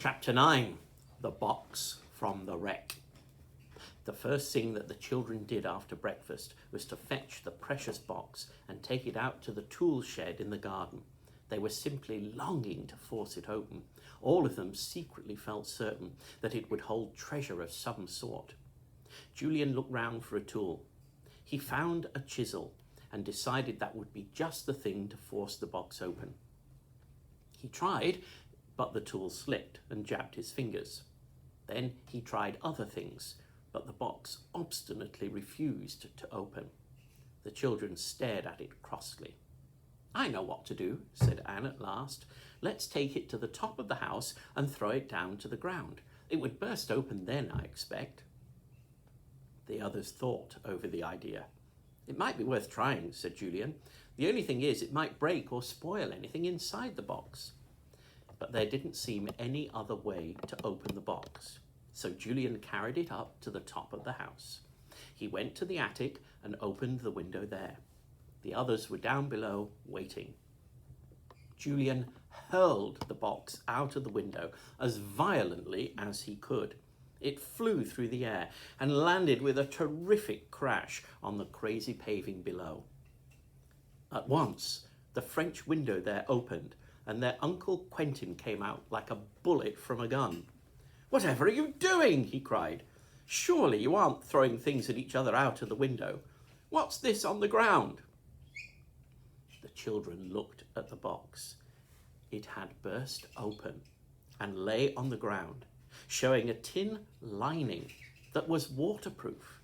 Chapter 9, The Box from the Wreck. The first thing that the children did after breakfast was to fetch the precious box and take it out to the tool shed in the garden. They were simply longing to force it open. All of them secretly felt certain that it would hold treasure of some sort. Julian looked round for a tool. He found a chisel and decided that would be just the thing to force the box open. He tried, but the tool slipped and jabbed his fingers. Then he tried other things, but the box obstinately refused to open. The children stared at it crossly. "I know what to do," said Anne at last. "Let's take it to the top of the house and throw it down to the ground. It would burst open then, I expect." The others thought over the idea. "It might be worth trying," said Julian. "The only thing is, it might break or spoil anything inside the box." But there didn't seem any other way to open the box, so Julian carried it up to the top of the house. He went to the attic and opened the window there. The others were down below, waiting. Julian hurled the box out of the window as violently as he could. It flew through the air and landed with a terrific crash on the crazy paving below. At once, the French window there opened, and their Uncle Quentin came out like a bullet from a gun. "Whatever are you doing?" he cried. "Surely you aren't throwing things at each other out of the window. What's this on the ground?" The children looked at the box. It had burst open and lay on the ground, showing a tin lining that was waterproof.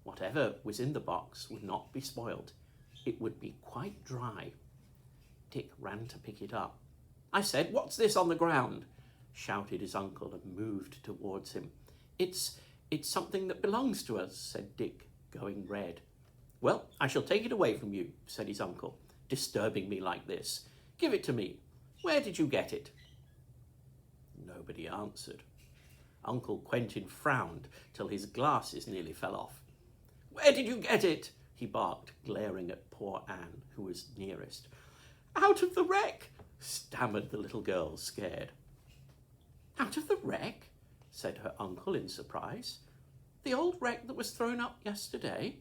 Whatever was in the box would not be spoiled. It would be quite dry. Dick ran to pick it up. "I said, what's this on the ground?" shouted his uncle and moved towards him. It's something that belongs to us," said Dick, going red. "Well, I shall take it away from you," said his uncle, "disturbing me like this. Give it to me. Where did you get it?" Nobody answered. Uncle Quentin frowned till his glasses nearly fell off. "Where did you get it?" he barked, glaring at poor Anne, who was nearest. "Out of the wreck," stammered the little girl, scared. "Out of the wreck?" said her uncle in surprise. "The old wreck that was thrown up yesterday?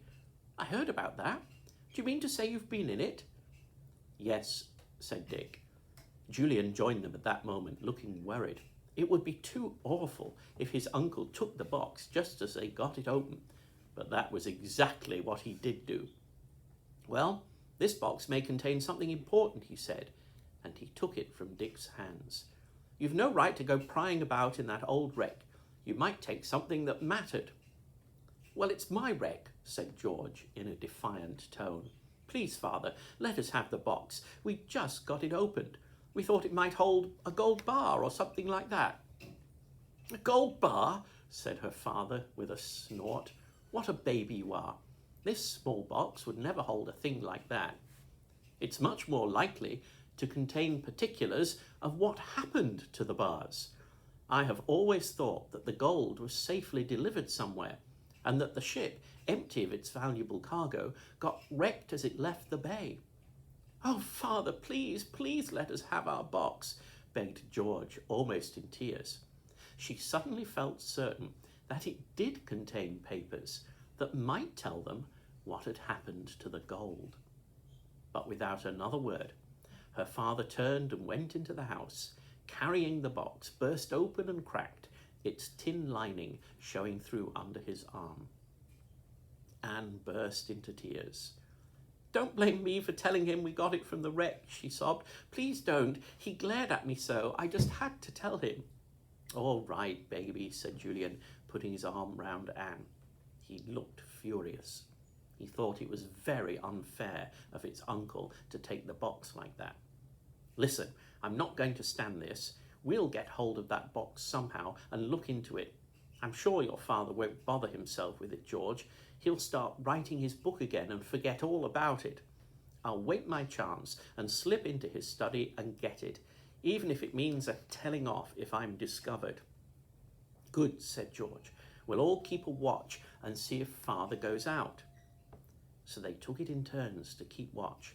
I heard about that. Do you mean to say you've been in it?" "Yes," said Dick. Julian joined them at that moment, looking worried. It would be too awful if his uncle took the box just as they got it open, but that was exactly what he did do. "Well, this box may contain something important," he said, and he took it from Dick's hands. "You've no right to go prying about in that old wreck. You might take something that mattered." "Well, it's my wreck," said George in a defiant tone. "Please, Father, let us have the box. We just got it opened. We thought it might hold a gold bar or something like that." "A gold bar?" said her father with a snort. "What a baby you are. This small box would never hold a thing like that. It's much more likely to contain particulars of what happened to the bars. I have always thought that the gold was safely delivered somewhere, and that the ship, empty of its valuable cargo, got wrecked as it left the bay." "Oh, Father, please, please let us have our box," begged George, almost in tears. She suddenly felt certain that it did contain papers that might tell them what had happened to the gold. But without another word, her father turned and went into the house, carrying the box, burst open and cracked, its tin lining showing through under his arm. Anne burst into tears. "Don't blame me for telling him we got it from the wreck," she sobbed. "Please don't. He glared at me so. I just had to tell him." "All right, baby," said Julian, putting his arm round Anne. He looked furious. He thought it was very unfair of its uncle to take the box like that. "Listen, I'm not going to stand this. We'll get hold of that box somehow and look into it. I'm sure your father won't bother himself with it, George. He'll start writing his book again and forget all about it. I'll wait my chance and slip into his study and get it, even if it means a telling off if I'm discovered." "Good," said George. "We'll all keep a watch and see if Father goes out." So they took it in turns to keep watch.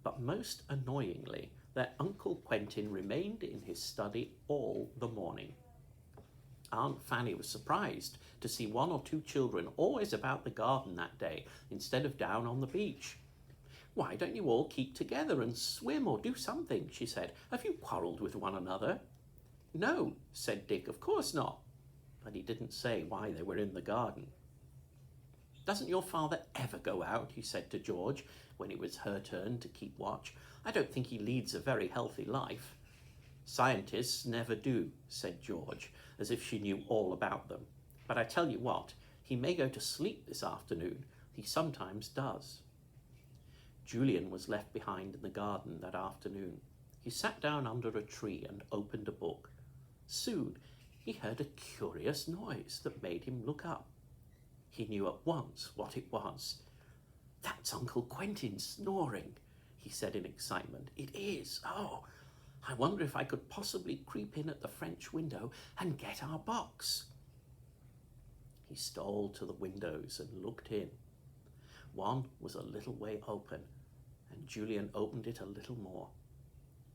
But most annoyingly, their Uncle Quentin remained in his study all the morning. Aunt Fanny was surprised to see one or two children always about the garden that day instead of down on the beach. "Why don't you all keep together and swim or do something?" she said. "Have you quarrelled with one another?" "No," said Dick, "of course not." But he didn't say why they were in the garden. "Doesn't your father ever go out?" he said to George when it was her turn to keep watch. "I don't think he leads a very healthy life." "Scientists never do," said George, as if she knew all about them. "But I tell you what, he may go to sleep this afternoon. He sometimes does." Julian was left behind in the garden that afternoon. He sat down under a tree and opened a book. Soon he heard a curious noise that made him look up. He knew at once what it was. "That's Uncle Quentin snoring," he said in excitement. "It is. Oh, I wonder if I could possibly creep in at the French window and get our box." He stole to the windows and looked in. One was a little way open, and Julian opened it a little more.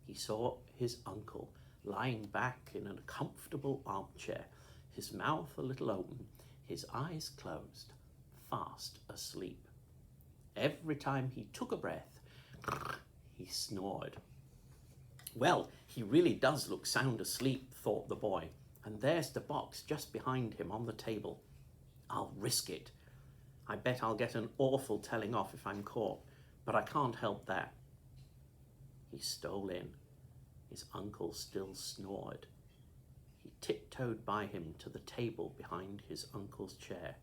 He saw his uncle lying back in a comfortable armchair, his mouth a little open, his eyes closed, fast asleep. Every time he took a breath, he snored. "Well, he really does look sound asleep," thought the boy, "and there's the box just behind him on the table. I'll risk it. I bet I'll get an awful telling off if I'm caught, but I can't help that." He stole in. His uncle still snored. He tiptoed by him to the table behind his uncle's chair.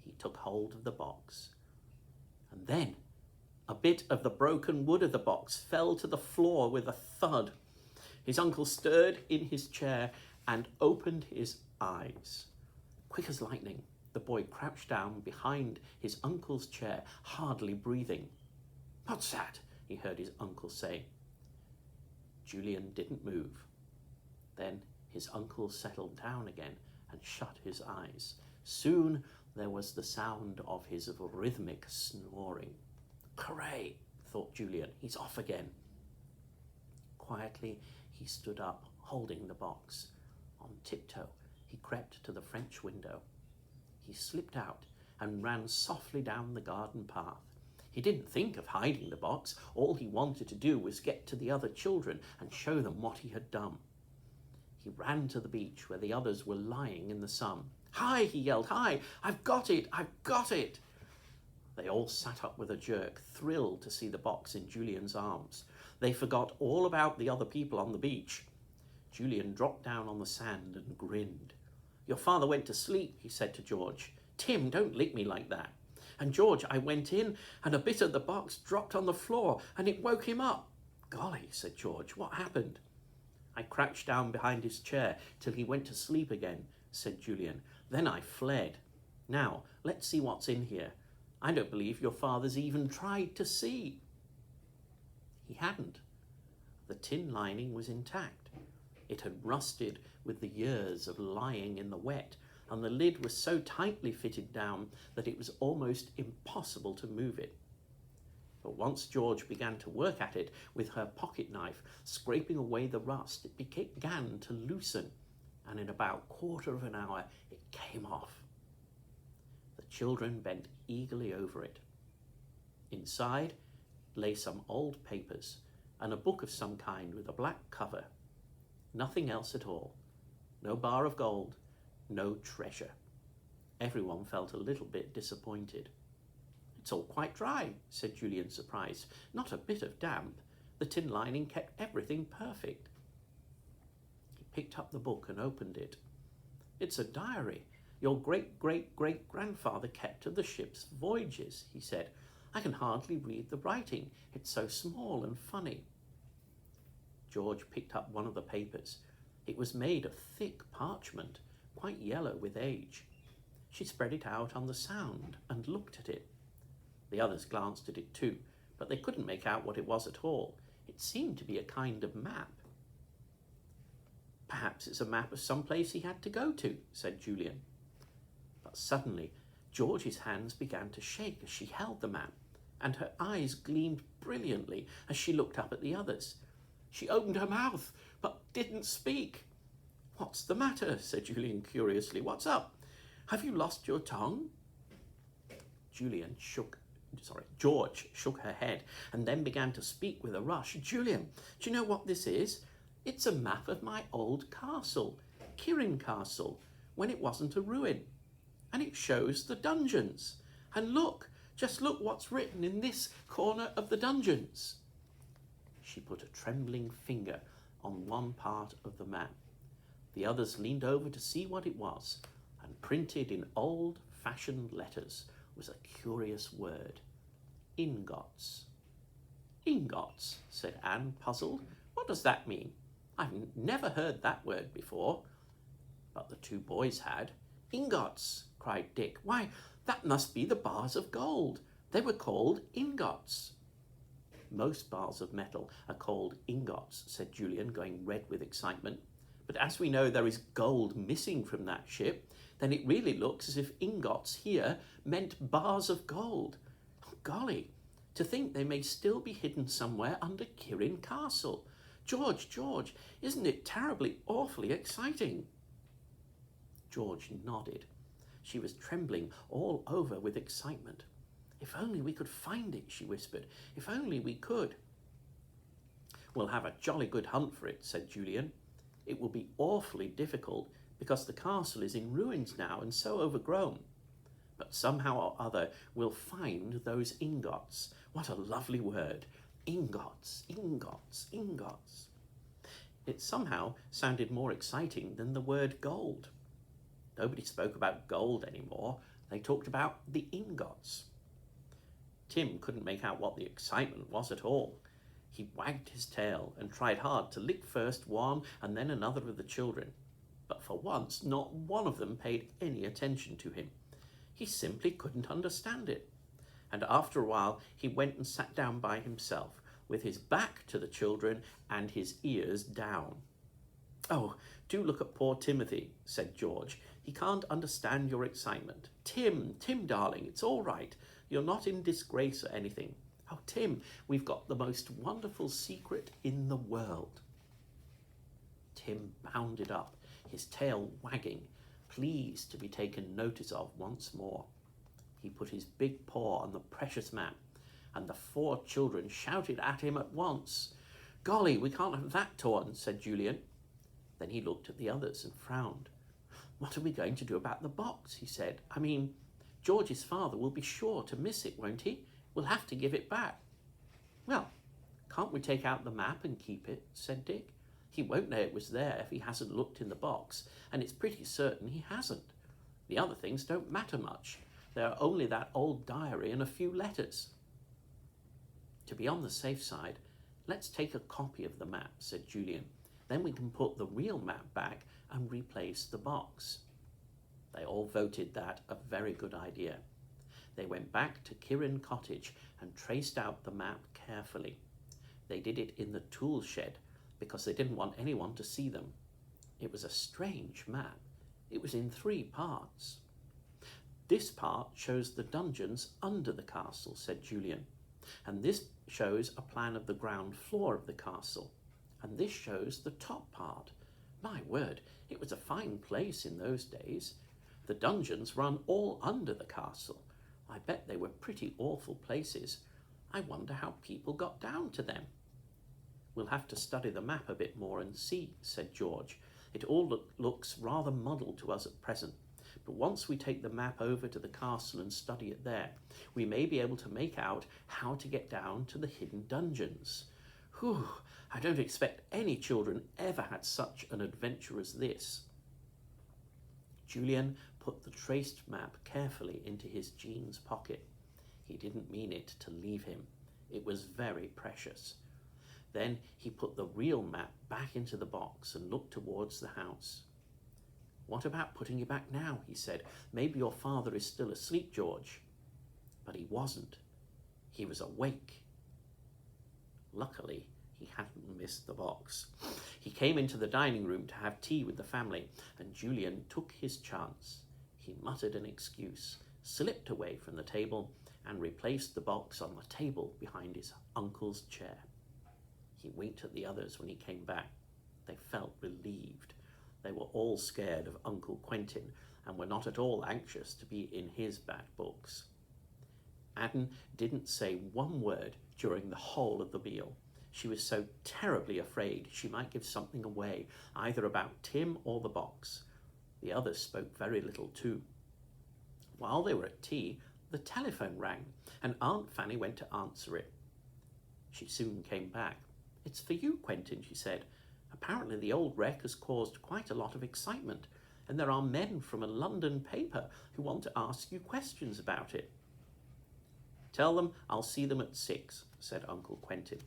He took hold of the box. And then a bit of the broken wood of the box fell to the floor with a thud. His uncle stirred in his chair and opened his eyes. Quick as lightning, the boy crouched down behind his uncle's chair, hardly breathing. "What's that?" he heard his uncle say. Julian didn't move. Then his uncle settled down again and shut his eyes. Soon there was the sound of his rhythmic snoring. "Hooray," thought Julian, "he's off again." Quietly he stood up, holding the box. On tiptoe he crept to the French window. He slipped out and ran softly down the garden path. He didn't think of hiding the box. All he wanted to do was get to the other children and show them what he had done. He ran to the beach where the others were lying in the sun. "Hi," he yelled, "hi, I've got it, I've got it." They all sat up with a jerk, thrilled to see the box in Julian's arms. They forgot all about the other people on the beach. Julian dropped down on the sand and grinned. "Your father went to sleep," he said to George. "Tim, don't lick me like that. And George, I went in and a bit of the box dropped on the floor and it woke him up." "Golly," said George, "what happened?" "I crouched down behind his chair till he went to sleep again," said Julian. "Then I fled. Now, let's see what's in here. I don't believe your father's even tried to see." He hadn't. The tin lining was intact. It had rusted with the years of lying in the wet, and the lid was so tightly fitted down that it was almost impossible to move it. But once George began to work at it with her pocket knife, scraping away the rust, it began to loosen, and in about a quarter of an hour it came off. The children bent eagerly over it. Inside lay some old papers and a book of some kind with a black cover. Nothing else at all. No bar of gold, no treasure. Everyone felt a little bit disappointed. "It's all quite dry," said Julian, surprised. "Not a bit of damp. The tin lining kept everything perfect." He picked up the book and opened it. "It's a diary your great-great-great-grandfather kept of the ship's voyages," he said. "I can hardly read the writing. It's so small and funny." George picked up one of the papers. It was made of thick parchment, quite yellow with age. She spread it out on the sand and looked at it. The others glanced at it too, but they couldn't make out what it was at all. It seemed to be a kind of map. "Perhaps it's a map of some place he had to go to," said Julian. But suddenly George's hands began to shake as she held the map, and her eyes gleamed brilliantly as she looked up at the others. She opened her mouth, but didn't speak. What's the matter? Said Julian curiously. What's up? Have you lost your tongue? George shook her head and then began to speak with a rush. Julian, do you know what this is? It's a map of my old castle, Kirin Castle, when it wasn't a ruin. And it shows the dungeons. And look, just look what's written in this corner of the dungeons. She put a trembling finger on one part of the map. The others leaned over to see what it was, and printed in old-fashioned letters was a curious word. Ingots. Ingots, said Anne, puzzled. What does that mean? I've never heard that word before. But the two boys had. Ingots, cried Dick. Why, that must be the bars of gold. They were called ingots. Most bars of metal are called ingots, said Julian, going red with excitement. But as we know there is gold missing from that ship, then it really looks as if ingots here meant bars of gold. Oh, golly, to think they may still be hidden somewhere under Kirin Castle. George, isn't it terribly, awfully exciting? George nodded. She was trembling all over with excitement. If only we could find it, she whispered. If only we could. We'll have a jolly good hunt for it, said Julian. It will be awfully difficult because the castle is in ruins now and so overgrown. But somehow or other we'll find those ingots. What a lovely word. Ingots, ingots, ingots. It somehow sounded more exciting than the word gold. Nobody spoke about gold anymore. They talked about the ingots. Tim couldn't make out what the excitement was at all. He wagged his tail and tried hard to lick first one and then another of the children. But for once, not one of them paid any attention to him. He simply couldn't understand it. And after a while, he went and sat down by himself, with his back to the children and his ears down. Oh, do look at poor Timothy, said George. He can't understand your excitement. Tim, darling, it's all right. You're not in disgrace or anything. Oh, Tim, we've got the most wonderful secret in the world. Tim bounded up, his tail wagging, pleased to be taken notice of once more. He put his big paw on the precious map, and the 4 children shouted at him at once. Golly, we can't have that torn, said Julian. Then he looked at the others and frowned. What are we going to do about the box, he said. I mean, George's father will be sure to miss it, won't he? We'll have to give it back. Well, can't we take out the map and keep it, said Dick. He won't know it was there if he hasn't looked in the box, and it's pretty certain he hasn't. The other things don't matter much. There are only that old diary and a few letters. To be on the safe side, let's take a copy of the map, said Julian. Then we can put the real map back and replace the box. They all voted that a very good idea. They went back to Kirin Cottage and traced out the map carefully. They did it in the tool shed because they didn't want anyone to see them. It was a strange map. It was in 3 parts. This part shows the dungeons under the castle, said Julian. And this shows a plan of the ground floor of the castle. And this shows the top part. My word, it was a fine place in those days. The dungeons run all under the castle. I bet they were pretty awful places. I wonder how people got down to them. We'll have to study the map a bit more and see, said George. It all looks rather muddled to us at present. But once we take the map over to the castle and study it there, we may be able to make out how to get down to the hidden dungeons. Whew, I don't expect any children ever had such an adventure as this. Julian put the traced map carefully into his jeans pocket. He didn't mean it to leave him. It was very precious. Then he put the real map back into the box and looked towards the house. What about putting it back now, he said. Maybe your father is still asleep, George. But he wasn't. He was awake. Luckily, he hadn't missed the box. He came into the dining room to have tea with the family, and Julian took his chance. He muttered an excuse, slipped away from the table, and replaced the box on the table behind his uncle's chair. He winked at the others when he came back. They felt relieved. They were all scared of Uncle Quentin and were not at all anxious to be in his bad books. Adam didn't say one word during the whole of the meal. She was so terribly afraid she might give something away, either about Tim or the box. The others spoke very little too. While they were at tea, the telephone rang, and Aunt Fanny went to answer it. She soon came back. "It's for you, Quentin," she said. "Apparently the old wreck has caused quite a lot of excitement, and there are men from a London paper who want to ask you questions about it." "Tell them I'll see them at 6, said Uncle Quentin.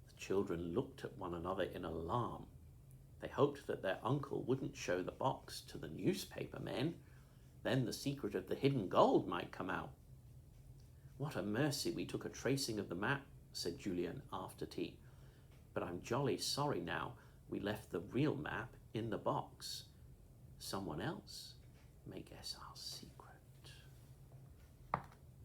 The children looked at one another in alarm. They hoped that their uncle wouldn't show the box to the newspaper men. Then the secret of the hidden gold might come out. "What a mercy we took a tracing of the map," said Julian after tea. "But I'm jolly sorry now we left the real map in the box. Someone else